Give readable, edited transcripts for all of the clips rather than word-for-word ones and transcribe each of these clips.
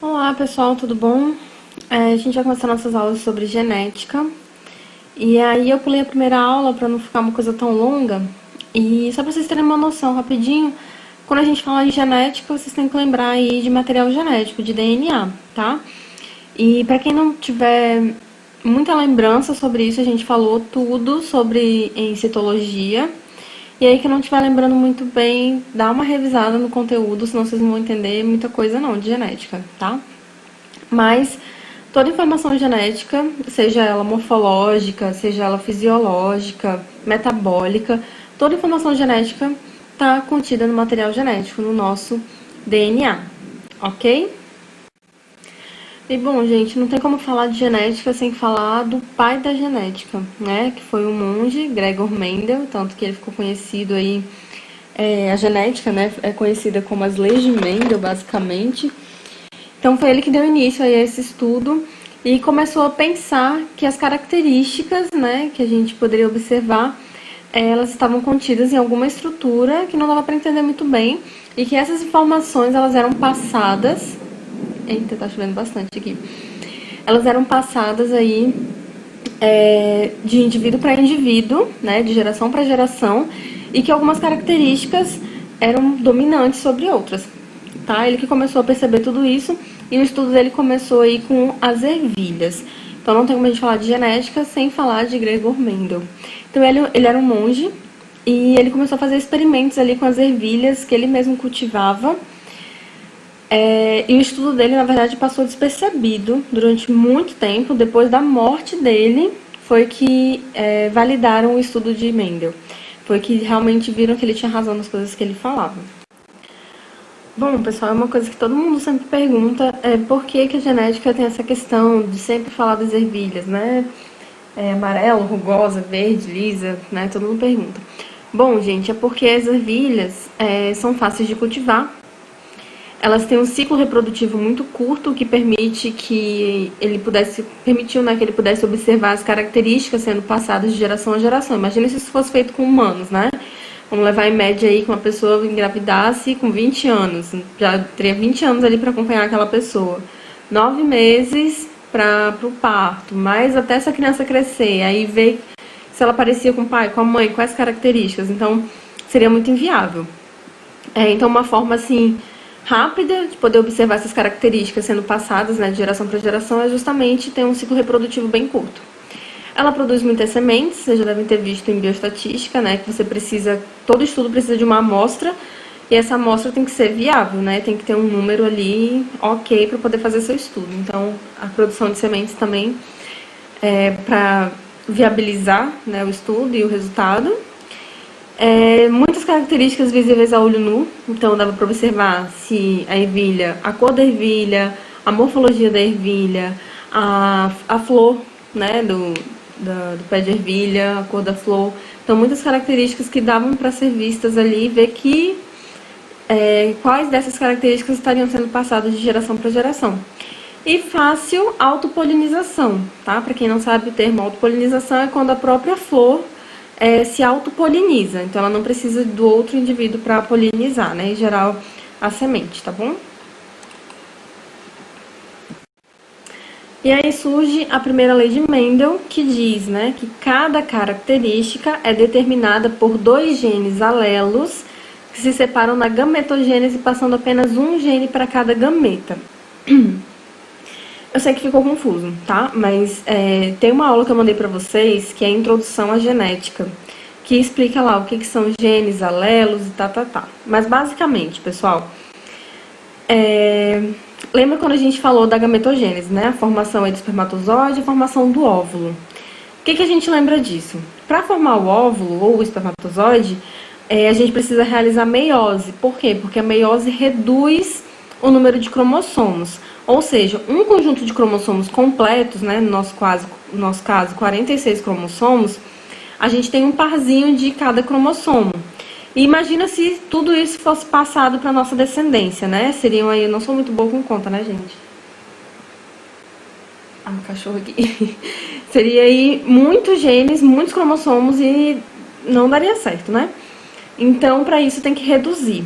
Olá pessoal, tudo bom? A gente vai começar nossas aulas sobre genética. E aí eu pulei a primeira aula para não ficar uma coisa tão longa. E só para vocês terem uma noção rapidinho, quando a gente fala em genética, vocês têm que lembrar aí de material genético, de DNA, tá? E para quem não tiver muita lembrança sobre isso, a gente falou tudo sobre em citologia. E aí que não estiver lembrando muito bem, dá uma revisada no conteúdo, senão vocês não vão entender muita coisa não de genética, tá? Mas toda informação genética, seja ela morfológica, seja ela fisiológica, metabólica, toda informação genética está contida no material genético, no nosso DNA, ok? E bom, gente, não tem como falar de genética sem falar do pai da genética, né? Que foi o monge Gregor Mendel, tanto que ele ficou conhecido aí. A genética, né, é conhecida como as leis de Mendel, basicamente. Então foi ele que deu início a esse estudo e começou a pensar que as características, né, que a gente poderia observar, elas estavam contidas em alguma estrutura que não dava para entender muito bem e que essas informações elas eram passadas. Eita, tá chovendo bastante aqui. Elas eram passadas aí de indivíduo para indivíduo, né, de geração para geração, e que algumas características eram dominantes sobre outras, tá? Ele que começou a perceber tudo isso e o estudo dele começou aí com as ervilhas. Então não tem como a gente falar de genética sem falar de Gregor Mendel. Então ele era um monge e ele começou a fazer experimentos ali com as ervilhas que ele mesmo cultivava. E o estudo dele, na verdade, passou despercebido durante muito tempo. Depois da morte dele, foi que validaram o estudo de Mendel. Foi que realmente viram que ele tinha razão nas coisas que ele falava. Bom, pessoal, é uma coisa que todo mundo sempre pergunta, por que a genética tem essa questão de sempre falar das ervilhas, né? Amarelo, rugosa, verde, lisa, né? Todo mundo pergunta. Bom, gente, é porque as ervilhas são fáceis de cultivar. Elas têm um ciclo reprodutivo muito curto, que permitiu, né, que ele pudesse observar as características sendo passadas de geração a geração. Imagina se isso fosse feito com humanos, né? Vamos levar em média aí que uma pessoa engravidasse com 20 anos. Já teria 20 anos ali para acompanhar aquela pessoa. 9 meses para o parto, mais até essa criança crescer. Aí ver se ela parecia com o pai, com a mãe, quais características. Então, seria muito inviável. Então, uma forma assim rápida de poder observar essas características sendo passadas, né, de geração para geração é justamente ter um ciclo reprodutivo bem curto. Ela produz muitas sementes, vocês já devem ter visto em bioestatística, né, que você precisa, todo estudo precisa de uma amostra, e essa amostra tem que ser viável, né, tem que ter um número ali ok para poder fazer seu estudo. Então, a produção de sementes também para viabilizar, né, o estudo e o resultado. Muitas características visíveis a olho nu, então dava para observar se a ervilha, a cor da ervilha, a morfologia da ervilha, a flor, né, do pé de ervilha, a cor da flor. Então, muitas características que davam para ser vistas ali e ver quais dessas características estariam sendo passadas de geração para geração. E fácil autopolinização, tá? Para quem não sabe o termo autopolinização é quando a própria flor se autopoliniza, então ela não precisa do outro indivíduo para polinizar, né, em geral, a semente, tá bom? E aí surge a primeira lei de Mendel, que diz, né, que cada característica é determinada por 2 genes alelos que se separam na gametogênese, passando apenas um gene para cada gameta. Eu sei que ficou confuso, tá? Mas tem uma aula que eu mandei pra vocês, que é a Introdução à Genética, que explica lá o que são genes, alelos e tá. Mas basicamente, pessoal, lembra quando a gente falou da gametogênese, né? A formação do espermatozoide e a formação do óvulo. O que a gente lembra disso? Para formar o óvulo ou o espermatozoide, a gente precisa realizar meiose. Por quê? Porque a meiose reduz o número de cromossomos. Ou seja, um conjunto de cromossomos completos, né, no nosso caso 46 cromossomos, a gente tem um parzinho de cada cromossomo. E imagina se tudo isso fosse passado para nossa descendência, né? Seriam aí, eu não sou muito boa com conta, né, gente? Um cachorro aqui. Seria aí muitos genes, muitos cromossomos e não daria certo, né? Então, para isso tem que reduzir.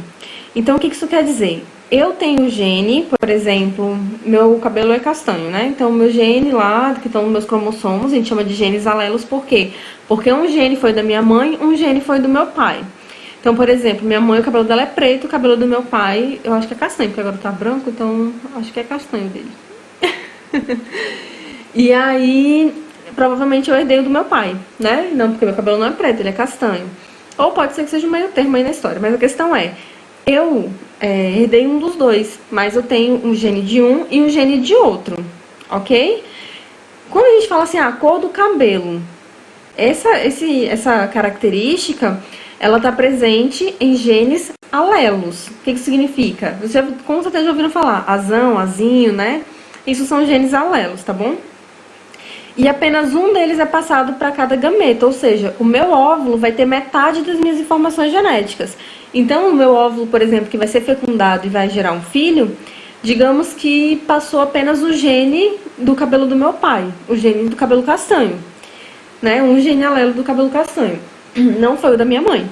Então, o que isso quer dizer? eu tenho gene, por exemplo, meu cabelo é castanho, né? Então, meu gene lá, que estão nos meus cromossomos, a gente chama de genes alelos, por quê? Porque um gene foi da minha mãe, um gene foi do meu pai. Então, por exemplo, minha mãe, o cabelo dela é preto, o cabelo do meu pai, eu acho que é castanho, porque agora tá branco, então acho que é castanho dele. E aí, provavelmente eu herdei o do meu pai, né? Não, porque meu cabelo não é preto, ele é castanho. Ou pode ser que seja um meio termo aí na história, mas a questão é, eu herdei um dos dois, mas eu tenho um gene de um e um gene de outro, ok? Quando a gente fala assim, a cor do cabelo, essa característica, ela está presente em genes alelos. O que significa? Você com certeza já ouviram falar, azão, azinho, né? Isso são genes alelos, tá bom? E apenas um deles é passado para cada gameta, ou seja, o meu óvulo vai ter metade das minhas informações genéticas. Então, o meu óvulo, por exemplo, que vai ser fecundado e vai gerar um filho, digamos que passou apenas o gene do cabelo do meu pai, o gene do cabelo castanho, né? Um gene alelo do cabelo castanho. Não foi o da minha mãe.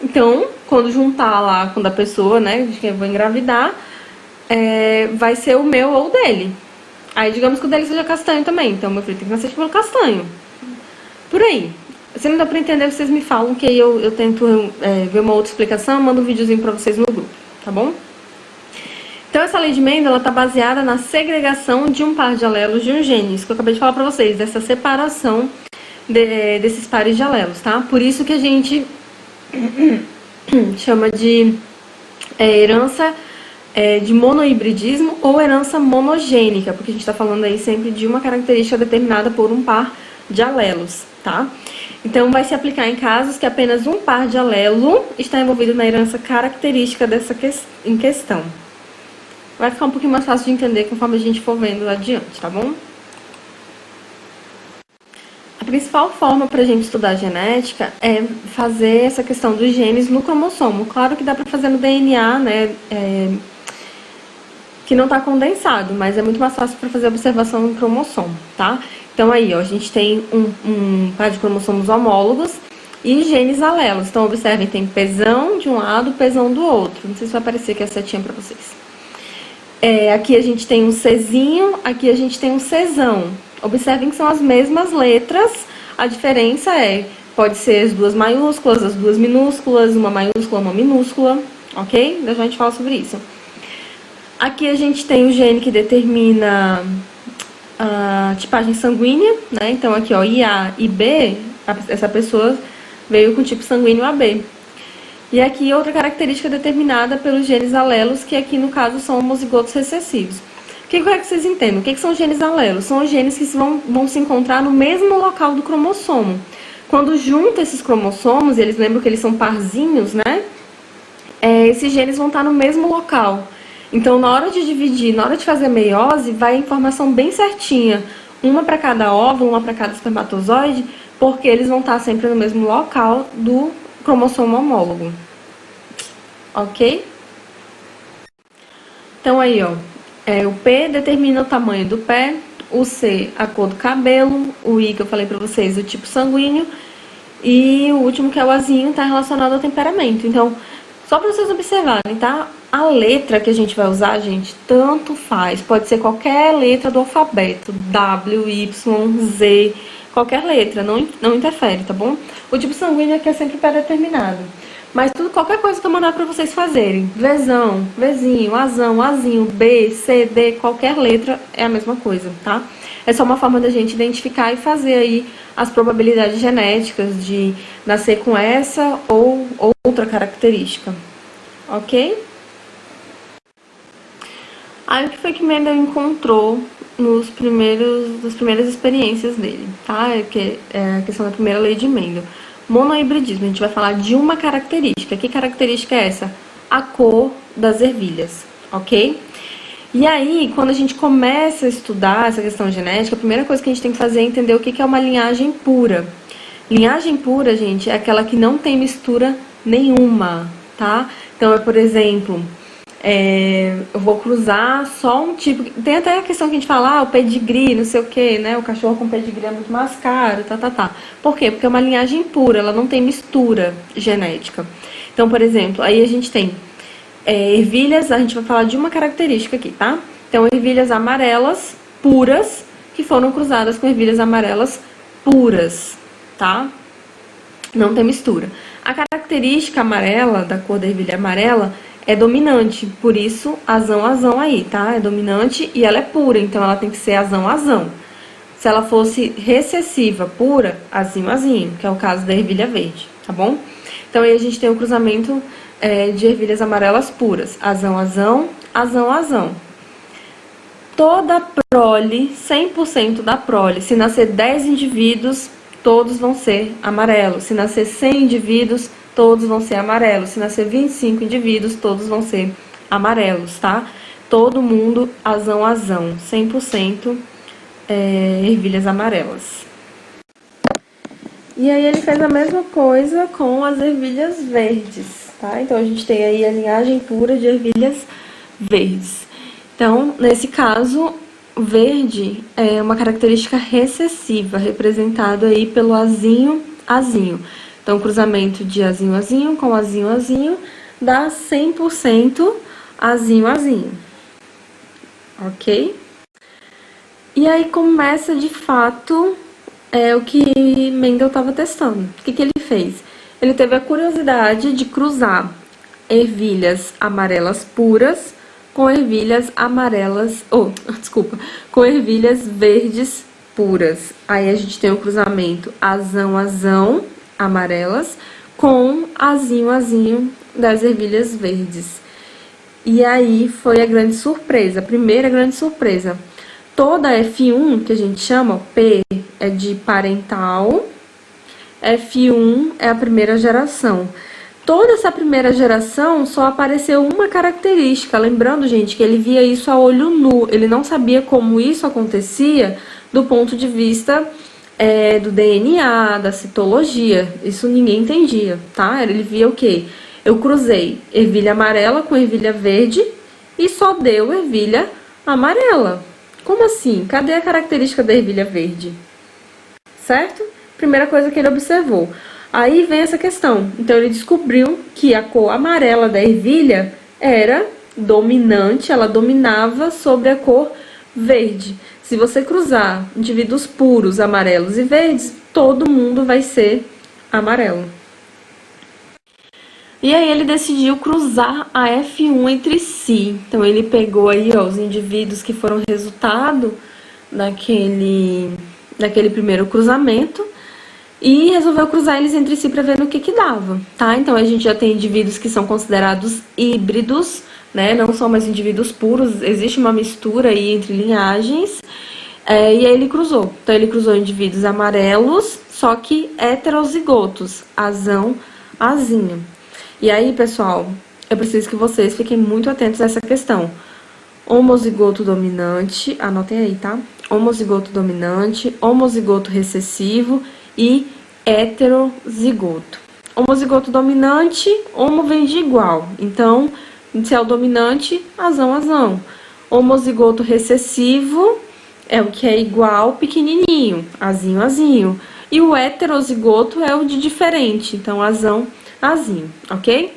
Então, quando juntar lá, quando a pessoa, né, de quem eu vou engravidar, vai ser o meu ou o dele. Aí, digamos que o dele seja castanho também. Então, meu filho tem que nascer de cabelo castanho. Por aí. Se não dá pra entender, vocês me falam que aí eu tento ver uma outra explicação, mando um videozinho pra vocês no grupo, tá bom? Então, essa lei de Mendel, ela tá baseada na segregação de um par de alelos de um gene. Isso que eu acabei de falar pra vocês, dessa separação desses pares de alelos, tá? Por isso que a gente chama de herança de monohibridismo ou herança monogênica, porque a gente está falando aí sempre de uma característica determinada por um par de alelos, tá? Então, vai se aplicar em casos que apenas um par de alelo está envolvido na herança característica em questão. Vai ficar um pouquinho mais fácil de entender conforme a gente for vendo adiante, tá bom? A principal forma para a gente estudar a genética é fazer essa questão dos genes no cromossomo. Claro que dá para fazer no DNA, né? Que não está condensado, mas é muito mais fácil para fazer observação no cromossomo, tá? Então aí, ó, a gente tem um par de cromossomos homólogos e genes alelos. Então, observem, tem pesão de um lado, pesão do outro. Não sei se vai aparecer aqui a setinha para vocês. Aqui a gente tem um Czinho, aqui a gente tem um Czão. Observem que são as mesmas letras, a diferença pode ser as duas maiúsculas, as duas minúsculas, uma maiúscula, uma minúscula, ok? Já a gente fala sobre isso. Aqui a gente tem o gene que determina a tipagem sanguínea, né? Então aqui, ó, IA e B, essa pessoa veio com tipo sanguíneo AB. E aqui outra característica determinada pelos genes alelos, que aqui no caso são homozigotos recessivos. O que eu quero que vocês entendam? O que são genes alelos? São os genes que vão se encontrar no mesmo local do cromossomo. Quando junta esses cromossomos, eles lembram que eles são parzinhos, né? Esses genes vão estar no mesmo local. Então, na hora de dividir, na hora de fazer a meiose, vai a informação bem certinha. Uma para cada óvulo, uma para cada espermatozoide, porque eles vão estar sempre no mesmo local do cromossomo homólogo. Ok? Então, aí, ó. O P determina o tamanho do pé, o C, a cor do cabelo, o I, que eu falei pra vocês, o tipo sanguíneo, e o último, que é o Azinho, tá relacionado ao temperamento. Então, só pra vocês observarem, tá? A letra que a gente vai usar, gente, tanto faz. Pode ser qualquer letra do alfabeto. W, Y, Z, qualquer letra, não interfere, tá bom? O tipo sanguíneo aqui é sempre pré-determinado. Mas qualquer coisa que eu mandar pra vocês fazerem, Vzão, Vzinho, Azão, Azinho, B, C, D, qualquer letra é a mesma coisa, tá? É só uma forma da gente identificar e fazer aí as probabilidades genéticas de nascer com essa ou outra característica, ok? Aí o que foi que Mendel encontrou nas primeiras experiências dele, tá? Que é a questão da primeira lei de Mendel. Monohibridismo, a gente vai falar de uma característica. Que característica é essa? A cor das ervilhas, ok? E aí, quando a gente começa a estudar essa questão genética, a primeira coisa que a gente tem que fazer é entender o que é uma linhagem pura. Linhagem pura, gente, é aquela que não tem mistura nenhuma, tá? Então, por exemplo, eu vou cruzar só um tipo... Tem até a questão que a gente fala, o pedigree, não sei o que, né? O cachorro com pedigree é muito mais caro, tá. Por quê? Porque é uma linhagem pura, ela não tem mistura genética. Então, por exemplo, aí a gente tem ervilhas, a gente vai falar de uma característica aqui, tá? Então, ervilhas amarelas puras que foram cruzadas com ervilhas amarelas puras, tá? Não tem mistura. A característica amarela, da cor da ervilha amarela, é dominante, por isso azão aí, tá? É dominante e ela é pura, então ela tem que ser azão. Se ela fosse recessiva, pura, azinho, que é o caso da ervilha verde, tá bom? Então aí a gente tem o cruzamento de ervilhas amarelas puras, azão. Toda prole, 100% da prole, se nascer 10 indivíduos, todos vão ser amarelos. Se nascer 100 indivíduos, todos vão ser amarelos. Se nascer 25 indivíduos, todos vão ser amarelos, tá? Todo mundo azão, 100% ervilhas amarelas. E aí ele fez a mesma coisa com as ervilhas verdes, tá? Então a gente tem aí a linhagem pura de ervilhas verdes. Então, nesse caso, verde é uma característica recessiva, representado aí pelo azinho. Então, cruzamento de azinho com azinho dá 100% azinho. Ok? E aí começa, de fato, o que Mendel estava testando. O que ele fez? Ele teve a curiosidade de cruzar ervilhas amarelas puras com ervilhas com ervilhas verdes puras. Aí a gente tem o cruzamento azão, amarelas, com azinho das ervilhas verdes. E aí foi a grande surpresa, a primeira grande surpresa. Toda F1, que a gente chama, P é de parental, F1 é a primeira geração. Toda essa primeira geração só apareceu uma característica, lembrando, gente, que ele via isso a olho nu, ele não sabia como isso acontecia do ponto de vista do DNA, da citologia, isso ninguém entendia, tá? Ele via o quê? Eu cruzei ervilha amarela com ervilha verde e só deu ervilha amarela. Como assim? Cadê a característica da ervilha verde? Certo? Primeira coisa que ele observou. Aí vem essa questão. Então, ele descobriu que a cor amarela da ervilha era dominante, ela dominava sobre a cor verde. Se você cruzar indivíduos puros, amarelos e verdes, todo mundo vai ser amarelo. E aí ele decidiu cruzar a F1 entre si. Então, ele pegou aí os indivíduos que foram resultado daquele primeiro cruzamento e resolveu cruzar eles entre si para ver no que dava, tá? Então, a gente já tem indivíduos que são considerados híbridos, né? Não são mais indivíduos puros, existe uma mistura aí entre linhagens. E aí ele cruzou. Então, ele cruzou indivíduos amarelos, só que heterozigotos, azinho. E aí, pessoal, eu preciso que vocês fiquem muito atentos a essa questão. Homozigoto dominante, anotem aí, tá? Homozigoto dominante, homozigoto recessivo e heterozigoto. Homozigoto dominante, homo vem de igual. Então, se é o dominante, azão. Homozigoto recessivo é o que é igual, pequenininho, azinho. E o heterozigoto é o de diferente, então azinho, ok?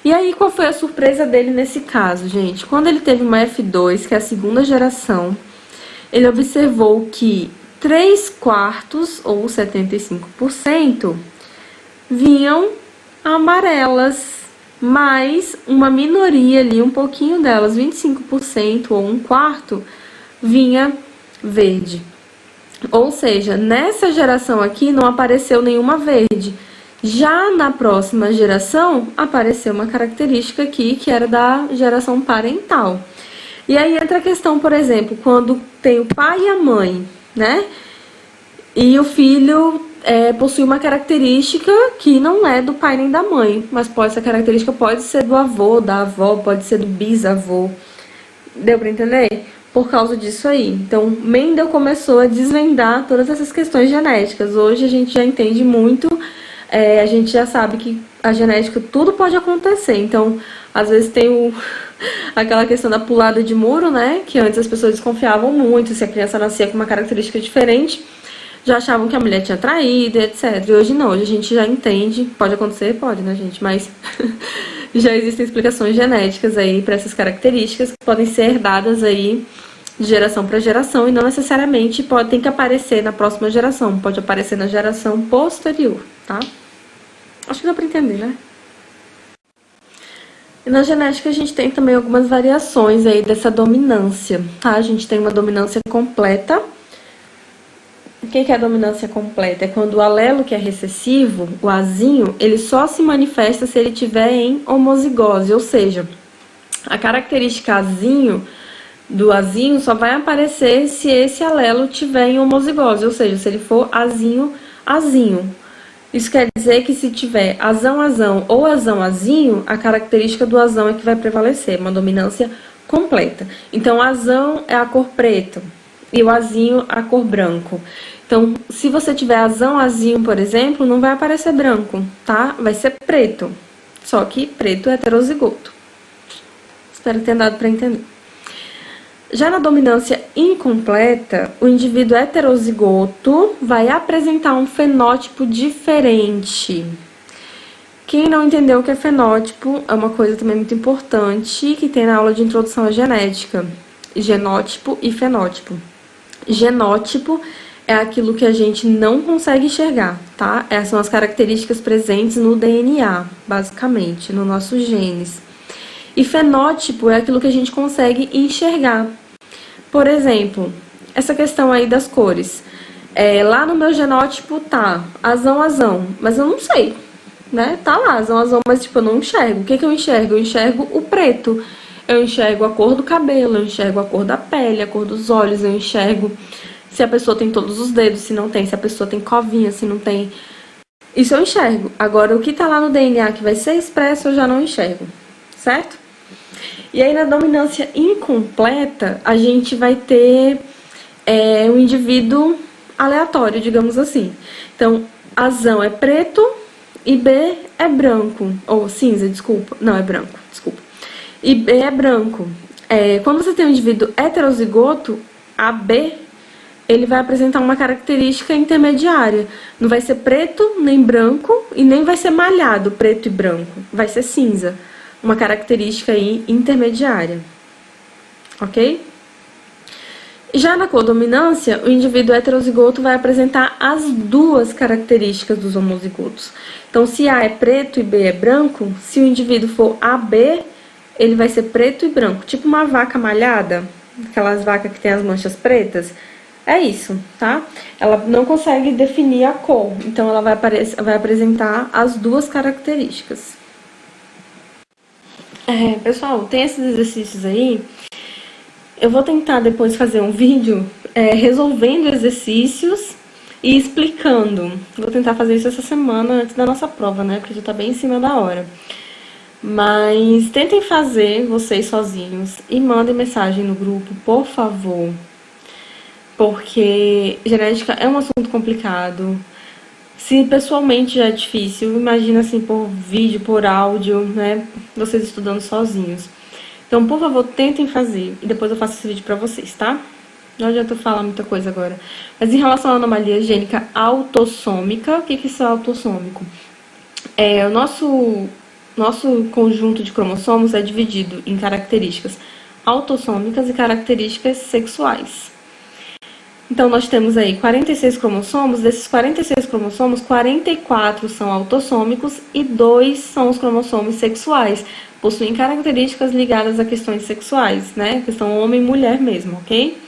E aí, qual foi a surpresa dele nesse caso, gente? Quando ele teve uma F2, que é a segunda geração, ele observou que 3/4, ou 75%, vinham amarelas, mas uma minoria ali, um pouquinho delas, 25% ou 1/4, vinha verde. Ou seja, nessa geração aqui não apareceu nenhuma verde. Já na próxima geração, apareceu uma característica aqui, que era da geração parental. E aí entra a questão, por exemplo, quando tem o pai e a mãe, né? E o filho possui uma característica que não é do pai nem da mãe, mas essa característica pode ser do avô, da avó, pode ser do bisavô. Deu pra entender? Por causa disso aí. Então, Mendel começou a desvendar todas essas questões genéticas. Hoje a gente já entende muito, a gente já sabe que a genética, tudo pode acontecer. Então, às vezes tem aquela questão da pulada de muro, né? Que antes as pessoas desconfiavam muito, se a criança nascia com uma característica diferente, já achavam que a mulher tinha traído, etc. E hoje não, hoje a gente já entende. Pode acontecer? Pode, né, gente? Mas já existem explicações genéticas aí para essas características que podem ser herdadas aí de geração para geração e não necessariamente tem que aparecer na próxima geração, pode aparecer na geração posterior, tá? Acho que dá para entender, né? E na genética a gente tem também algumas variações aí dessa dominância, tá? A gente tem uma dominância completa. O que é a dominância completa? É quando o alelo que é recessivo, o azinho, ele só se manifesta se ele tiver em homozigose, ou seja, a característica azinho do azinho só vai aparecer se esse alelo tiver em homozigose, ou seja, se ele for azinho. Isso quer dizer que se tiver azão ou azão-azinho, a característica do azão é que vai prevalecer, uma dominância completa. Então, o azão é a cor preta e o azinho a cor branco. Então, se você tiver azão-azinho, por exemplo, não vai aparecer branco, tá? Vai ser preto, só que preto é heterozigoto. Espero ter dado para entender. Já na dominância incompleta, o indivíduo heterozigoto vai apresentar um fenótipo diferente. Quem não entendeu o que é fenótipo, é uma coisa também muito importante que tem na aula de introdução à genética. Genótipo e fenótipo. Genótipo é aquilo que a gente não consegue enxergar, tá? Essas são as características presentes no DNA, basicamente, nos nossos genes. E fenótipo é aquilo que a gente consegue enxergar. Por exemplo, essa questão aí das cores. Lá no meu genótipo tá azão, mas eu não sei, né? Tá lá, azão, mas tipo, eu não enxergo. O que eu enxergo? Eu enxergo o preto. Eu enxergo a cor do cabelo, eu enxergo a cor da pele, a cor dos olhos, eu enxergo se a pessoa tem todos os dedos, se não tem, se a pessoa tem covinha, se não tem. Isso eu enxergo. Agora, o que tá lá no DNA que vai ser expresso, eu já não enxergo, certo? E aí, na dominância incompleta, a gente vai ter um indivíduo aleatório, digamos assim. Então, azão é preto e B é branco. Ou cinza, desculpa. Não, é branco, desculpa. E B é branco. Quando você tem um indivíduo heterozigoto, AB, ele vai apresentar uma característica intermediária. Não vai ser preto nem branco e nem vai ser malhado preto e branco. Vai ser cinza. Uma característica aí intermediária, ok? Já na codominância, o indivíduo heterozigoto vai apresentar as duas características dos homozigotos. Então, se A é preto e B é branco, se o indivíduo for AB, ele vai ser preto e branco, tipo uma vaca malhada, aquelas vacas que tem as manchas pretas. É isso, tá? Ela não consegue definir a cor, então ela vai apresentar as duas características. Pessoal, tem esses exercícios aí. Eu vou tentar depois fazer um vídeo resolvendo exercícios e explicando. Vou tentar fazer isso essa semana antes da nossa prova, né? Porque já tá bem em cima da hora. Mas tentem fazer vocês sozinhos e mandem mensagem no grupo, por favor. Porque genética é um assunto complicado. Se pessoalmente já é difícil, imagina assim por vídeo, por áudio, né? Vocês estudando sozinhos. Então, por favor, tentem fazer. E depois eu faço esse vídeo pra vocês, tá? Não adianta eu falar muita coisa agora. Mas em relação à anomalia gênica autossômica, o que é isso autossômico? O nosso conjunto de cromossomos é dividido em características autossômicas e características sexuais. Então, nós temos aí 46 cromossomos, desses 46 cromossomos, 44 são autossômicos e 2 são os cromossomos sexuais. Possuem características ligadas a questões sexuais, né? Questão homem e mulher mesmo, ok?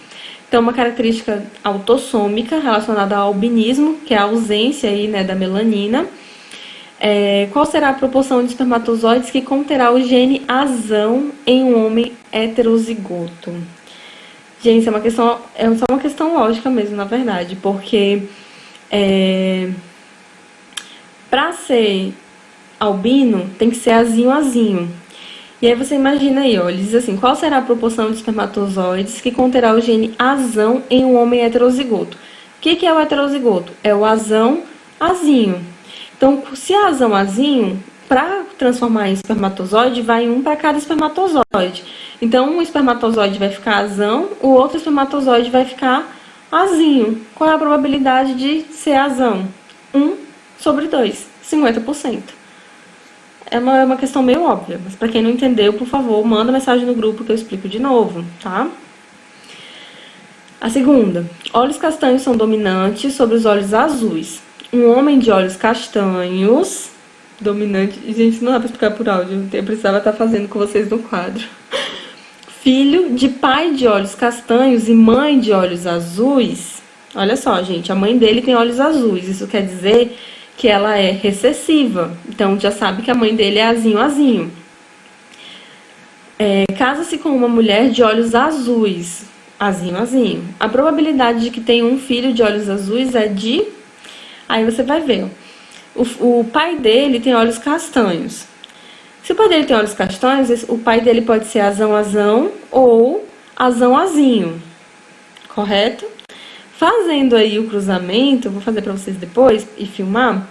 Então, uma característica autossômica relacionada ao albinismo, que é a ausência aí, né, da melanina. Qual será a proporção de espermatozoides que conterá o gene azão em um homem heterozigoto? Gente, é só uma questão lógica mesmo, na verdade, porque para ser albino tem que ser azinho. E aí você imagina aí, ó, ele diz assim, qual será a proporção de espermatozoides que conterá o gene azão em um homem heterozigoto? O que é o heterozigoto? É o azão-azinho. Então, se é azão-azinho, para transformar em espermatozoide, vai um para cada espermatozoide. Então, um espermatozoide vai ficar azão, o outro espermatozoide vai ficar azinho. Qual é a probabilidade de ser azão? 1/2, 50%. é uma questão meio óbvia, mas para quem não entendeu, por favor, manda mensagem no grupo que eu explico de novo, tá? A segunda, olhos castanhos são dominantes sobre os olhos azuis. Um homem de olhos castanhos, dominante... Gente, não dá pra explicar por áudio, eu precisava estar fazendo com vocês no quadro. Filho de pai de olhos castanhos e mãe de olhos azuis. Olha só, gente, a mãe dele tem olhos azuis, isso quer dizer que ela é recessiva. Então, já sabe que a mãe dele é azinho. Casa-se com uma mulher de olhos azuis. Azinho. A probabilidade de que tenha um filho de olhos azuis é de... Aí você vai ver. O pai dele tem olhos castanhos. Se o pai dele tem olhos castanhos, o pai dele pode ser azão ou azinho. Correto? Fazendo aí o cruzamento, vou fazer pra vocês depois e filmar,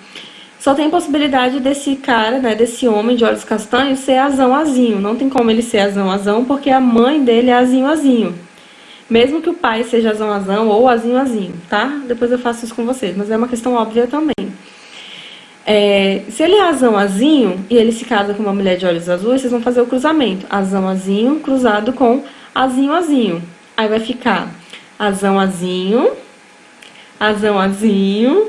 só tem possibilidade desse cara, né, desse homem de olhos castanhos ser azinho. Não tem como ele ser azão, porque a mãe dele é azinho. Mesmo que o pai seja azão ou azinho, tá? Depois eu faço isso com vocês, mas é uma questão óbvia também. Se ele é azinho e ele se casa com uma mulher de olhos azuis, vocês vão fazer o cruzamento. Azinho cruzado com azinho. Aí vai ficar azinho, azinho.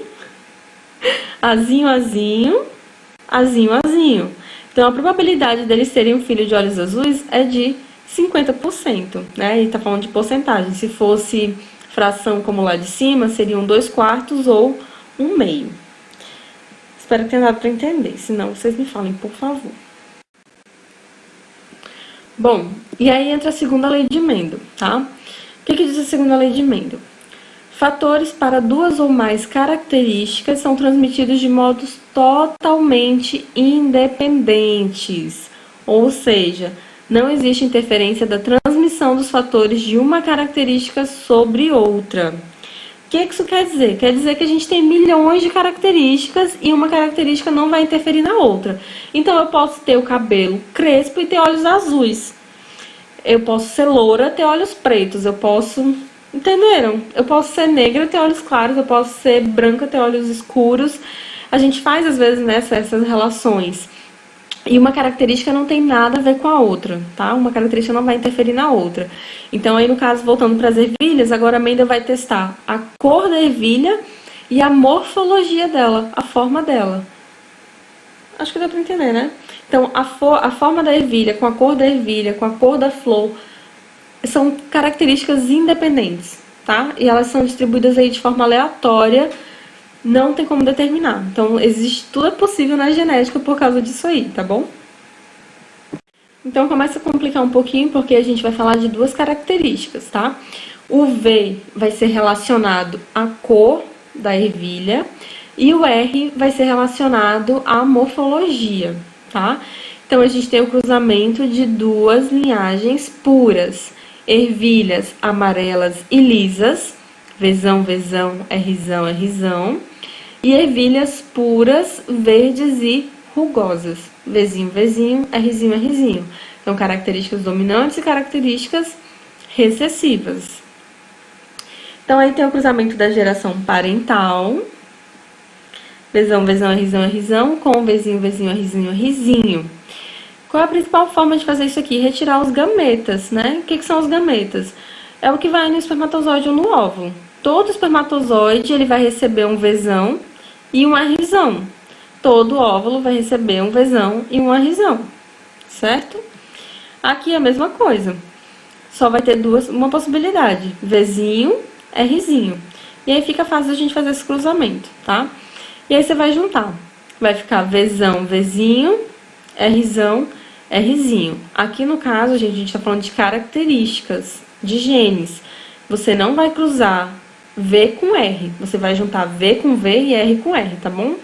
Então, a probabilidade deles serem um filho de olhos azuis é de 50%, né? E tá falando de porcentagem. Se fosse fração como lá de cima, seriam 2/4 ou 1/2. Espero que tenha dado para entender. Se não, vocês me falem, por favor. Bom, e aí entra a segunda lei de Mendel, tá? O que diz a segunda lei de Mendel? Fatores para duas ou mais características são transmitidos de modos totalmente independentes. Ou seja, não existe interferência da transmissão dos fatores de uma característica sobre outra. O que isso quer dizer? Quer dizer que a gente tem milhões de características e uma característica não vai interferir na outra. Então, eu posso ter o cabelo crespo e ter olhos azuis. Eu posso ser loura e ter olhos pretos. Eu posso... Entenderam? Eu posso ser negra e ter olhos claros. Eu posso ser branca e ter olhos escuros. A gente faz, às vezes, essas relações. E uma característica não tem nada a ver com a outra, tá? Uma característica não vai interferir na outra. Então, aí no caso, voltando para as ervilhas, agora a Mendel vai testar a cor da ervilha e a morfologia dela, a forma dela. Acho que deu para entender, né? Então, a forma da ervilha, com a cor da ervilha, com a cor da flor, são características independentes, tá? E elas são distribuídas aí de forma aleatória, não tem como determinar. Então, tudo é possível na genética por causa disso aí, tá bom? Então, começa a complicar um pouquinho, porque a gente vai falar de duas características, tá? O V vai ser relacionado à cor da ervilha e o R vai ser relacionado à morfologia, tá? Então, a gente tem o cruzamento de duas linhagens puras. Ervilhas amarelas e lisas, Vzão, Rzão. E ervilhas puras, verdes e rugosas. Vzinho, Rzinho. Então, características dominantes e características recessivas. Então, aí tem o cruzamento da geração parental. Vzão, Rzão, com Vzinho, Rzinho. Qual é a principal forma de fazer isso aqui? Retirar os gametas, né? O que são os gametas? É o que vai no espermatozoide ou no óvulo. Todo espermatozoide ele vai receber um Vzão e um Rzão. Todo óvulo vai receber um Vzão e um Rzão, certo? Aqui é a mesma coisa. Só vai ter uma possibilidade, Vzinho, Rzinho. E aí fica fácil a gente fazer esse cruzamento, tá? E aí você vai juntar. Vai ficar Vzão, Vzinho, Rzão, Rzinho. Aqui no caso, gente, a gente tá falando de características, de genes. Você não vai cruzar V com R. Você vai juntar V com V e R com R, tá bom?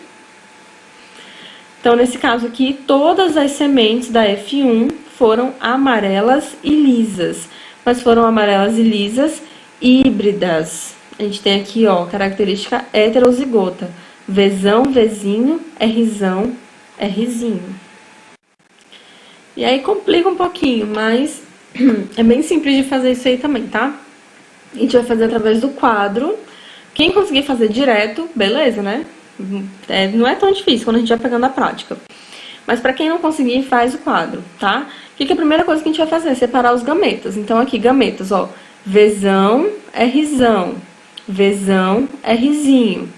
Então, nesse caso aqui, todas as sementes da F1 foram amarelas e lisas. Mas foram amarelas e lisas híbridas. A gente tem aqui, ó, característica heterozigota. Vzão, Vzinho, Rzão, Rzinho. E aí complica um pouquinho, mas é bem simples de fazer isso aí também, tá? A gente vai fazer através do quadro. Quem conseguir fazer direto, beleza, né? Não é tão difícil quando a gente vai pegando a prática. Mas para quem não conseguir, faz o quadro, tá? O que é a primeira coisa que a gente vai fazer? Separar os gametas. Então, aqui, gametas, ó. Vzão é Rzão. Vzão é Rzinho.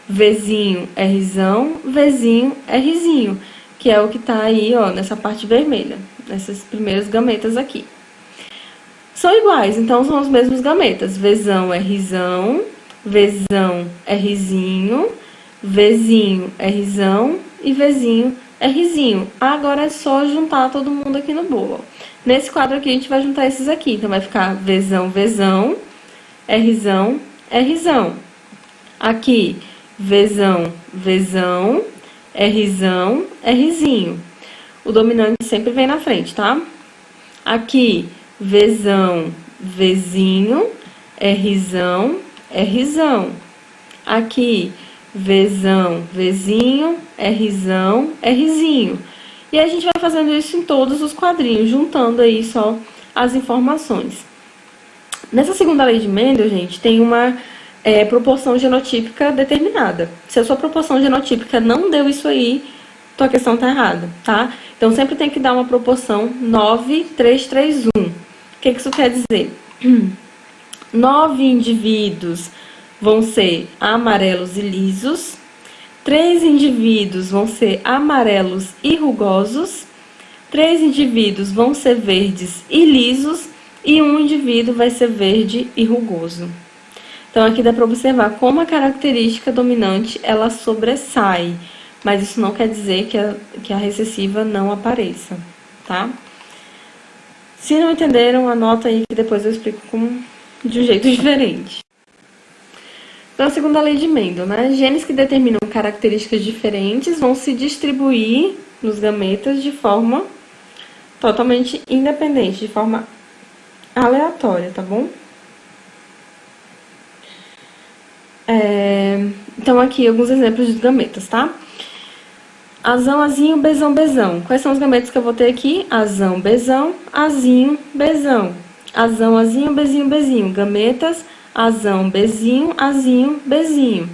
Vzinho é Rzão. Vzinho é Rzinho. Que é o que tá aí, ó, nessa parte vermelha. Nessas primeiras gametas aqui. São iguais, então são os mesmos gametas. Vzão é Rzão. Vzão é Rzinho. Vzinho é Rzão. E Vzinho é Rzinho. Agora é só juntar todo mundo aqui no bolo. Nesse quadro aqui, a gente vai juntar esses aqui. Então, vai ficar Vzão, Vzão, Rzão, Rzão. Aqui, Vzão, Vzão, Rzão, Rzinho. O dominante sempre vem na frente, tá? Aqui, Vzão, Vzinho, Rzão, Rzão. Aqui, Vzão, Vzinho, Rzão, Rzinho. E a gente vai fazendo isso em todos os quadrinhos, juntando aí só as informações. Nessa segunda lei de Mendel, gente, tem uma proporção genotípica determinada. Se a sua proporção genotípica não deu isso aí, tua questão tá errada, tá? Então, sempre tem que dar uma proporção 9:3:3:1. O que isso quer dizer? 9 indivíduos vão ser amarelos e lisos. 3 indivíduos vão ser amarelos e rugosos, 3 indivíduos vão ser verdes e lisos, e um indivíduo vai ser verde e rugoso. Então, aqui dá para observar como a característica dominante, ela sobressai, mas isso não quer dizer que a recessiva não apareça, tá? Se não entenderam, anota aí que depois eu explico de um jeito diferente. Então, a segunda lei de Mendel, né? Genes que determinam características diferentes vão se distribuir nos gametas de forma totalmente independente, de forma aleatória, tá bom? Então, aqui alguns exemplos de gametas, tá? Azão, azinho, bezão, bezão. Quais são os gametas que eu vou ter aqui? Azão, bezão, azinho, bezão. Azão, azinho, bezinho, bezinho. Gametas azão, bezinho, azinho, bezinho.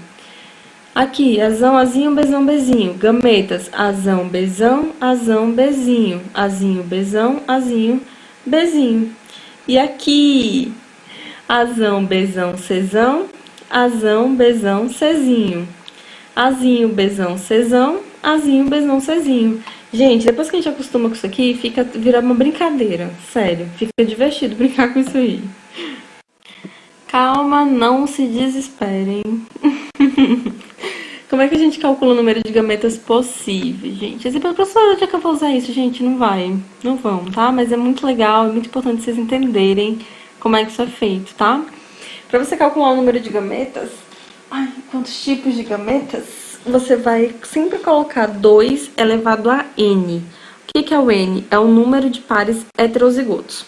Aqui, azão, azinho, bezão, bezinho. Gametas, azão, bezão, azão, bezinho. Azinho, bezão, azinho, bezinho. E aqui, azão, bezão, cezão, azão, bezão, cezinho. Azinho, bezão, cezão, azinho, bezão, cezinho. Gente, depois que a gente acostuma com isso aqui, vira uma brincadeira. Sério, fica divertido brincar com isso aí. Calma, não se desesperem. Como é que a gente calcula o número de gametas possíveis, gente? Exemplo, professora, onde é que eu vou usar isso? Gente, não vai. Não vão, tá? Mas é muito legal, é muito importante vocês entenderem como é que isso é feito, tá? Pra você calcular o número de gametas, quantos tipos de gametas, você vai sempre colocar 2 elevado a n. O que é o n? É o número de pares heterozigotos.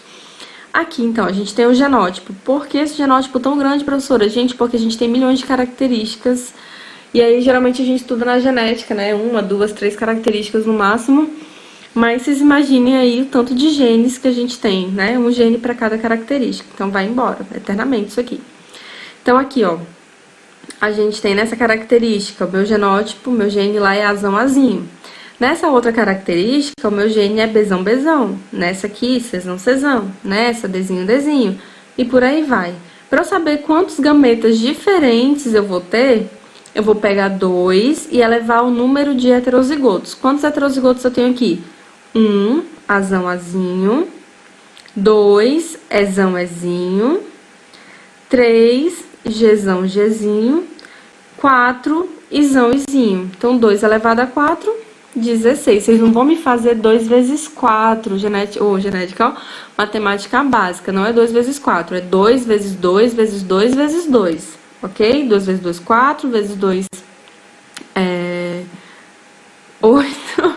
Aqui, então, a gente tem o genótipo. Por que esse genótipo tão grande, professora? Gente, porque a gente tem milhões de características. E aí, geralmente, a gente estuda na genética, né? 1, 2, 3 características no máximo. Mas vocês imaginem aí o tanto de genes que a gente tem, né? Um gene para cada característica. Então, vai embora, eternamente isso aqui. Então, aqui, ó. A gente tem nessa característica, o meu genótipo, meu gene lá é azão, azinho. Nessa outra característica, o meu gene é bezão, bezão. Nessa aqui, cezão, cezão. Nessa, dezinho, dezinho. E por aí vai. Para eu saber quantos gametas diferentes eu vou ter, eu vou pegar 2 e elevar o número de heterozigotos. Quantos heterozigotos eu tenho aqui? 1, azão, azinho. 2, ezão, ezinho. 3, gezão, gezinho. 4, izão, izinho. Então, 2 elevado a 4... 16. Vocês não vão me fazer 2 vezes 4, genética, ó, matemática básica. Não é 2 vezes 4, é 2 vezes 2 vezes 2 vezes 2, ok? 2 vezes 2, 4, vezes 2, 8.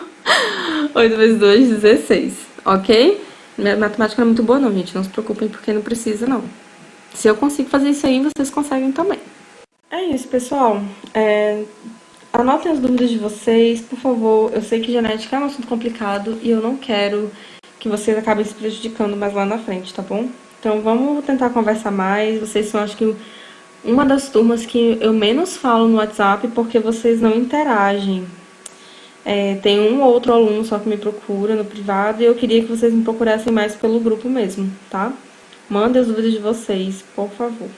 8 vezes 2, 16, ok? Minha matemática não é muito boa não, gente, não se preocupem porque não precisa não. Se eu consigo fazer isso aí, vocês conseguem também. É isso, pessoal. Anotem as dúvidas de vocês, por favor. Eu sei que genética é um assunto complicado e eu não quero que vocês acabem se prejudicando mais lá na frente, tá bom? Então, vamos tentar conversar mais. Vocês são, acho que, uma das turmas que eu menos falo no WhatsApp porque vocês não interagem. Tem um ou outro aluno só que me procura no privado e eu queria que vocês me procurassem mais pelo grupo mesmo, tá? Mandem as dúvidas de vocês, por favor.